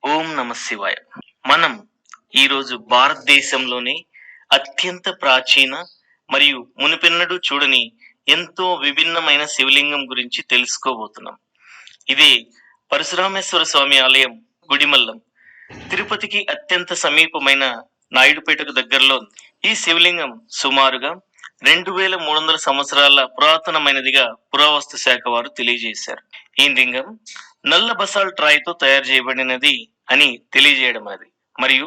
ఓం నమ శివాయ. మనం ఈరోజు భారతదేశంలోని అత్యంత ప్రాచీన మరియు మునుపెన్నడూ చూడని ఎంతో విభిన్నమైన శివలింగం గురించి తెలుసుకోబోతున్నాం. ఇదే పరశురామేశ్వర స్వామి ఆలయం గుడిమల్లం. తిరుపతికి అత్యంత సమీపమైన నాయుడుపేటకు దగ్గరలో ఉంది. ఈ శివలింగం సుమారుగా 2300 సంవత్సరాల పురాతనమైనదిగా పురావస్తు శాఖ వారు తెలియజేశారు. ఈ లింగం నల్ల బసాల్ట్ రాయితో తయారు చేయబడినది అని తెలియజేయడం అది, మరియు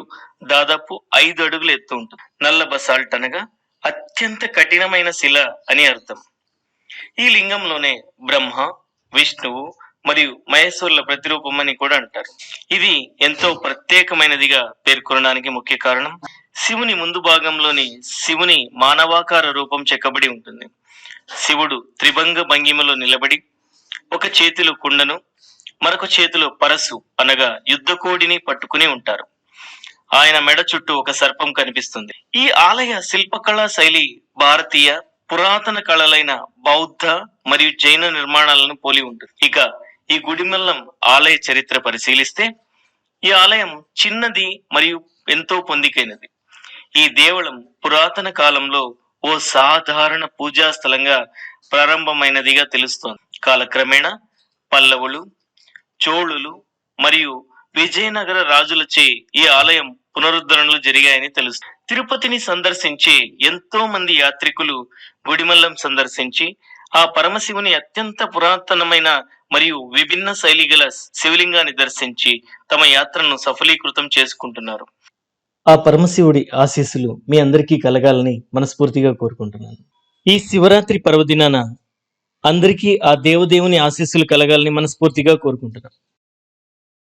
దాదాపు 5 అడుగులు ఎత్తు ఉంటుంది. నల్ల బసాల్ట్ అనగా అత్యంత కఠినమైన శిల అని అర్థం. ఈ లింగంలోనే బ్రహ్మ, విష్ణువు మరియు మహేశ్వరుల ప్రతిరూపం అని కూడా అంటారు. ఇది ఎంతో ప్రత్యేకమైనదిగా పేర్కొనడానికి ముఖ్య కారణం శివుని ముందు భాగంలోని శివుని మానవాకార రూపం చెక్కబడి ఉంటుంది. శివుడు త్రిభంగ భంగిమలో నిలబడి ఒక చేతిలో కుండను, మరొక చేతిలో పరసు అనగా యుద్ధ కోడిని పట్టుకుని ఉంటారు. ఆయన మెడ చుట్టూ ఒక సర్పం కనిపిస్తుంది. ఈ ఆలయ శిల్పకళా శైలి భారతీయ పురాతన కళలైన బౌద్ధ మరియు జైన నిర్మాణాలను పోలి ఉంటుంది. ఇక ఈ గుడిమల్లం ఆలయ చరిత్ర పరిశీలిస్తే ఈ ఆలయం చిన్నది మరియు ఎంతో పొందికైనది. ఈ దేవళం పురాతన కాలంలో ఓ సాధారణ పూజా స్థలంగా ప్రారంభమైనదిగా తెలుస్తోంది. కాలక్రమేణా పల్లవులు, చోళులు మరియు విజయనగర రాజులచే ఈ ఆలయం పునరుద్ధరణలు జరిగాయని తెలుస్తుంది. తిరుపతిని సందర్శించే ఎంతో మంది యాత్రికులు గుడిమల్లం సందర్శించి ఆ పరమశివుని అత్యంత పురాతనమైన మరియు విభిన్న శైలి గల శివలింగాన్ని దర్శించి తమ యాత్రను సఫలీకృతం చేసుకుంటున్నారు. ఆ పరమశివుడి ఆశీస్సులు మీ అందరికీ కలగాలని మనస్ఫూర్తిగా కోరుకుంటున్నాను. ఈ శివరాత్రి పర్వదినాన అందరికీ ఆ దేవదేవుని ఆశీస్సులు కలగాలని మనస్ఫూర్తిగా కోరుకుంటున్నాను.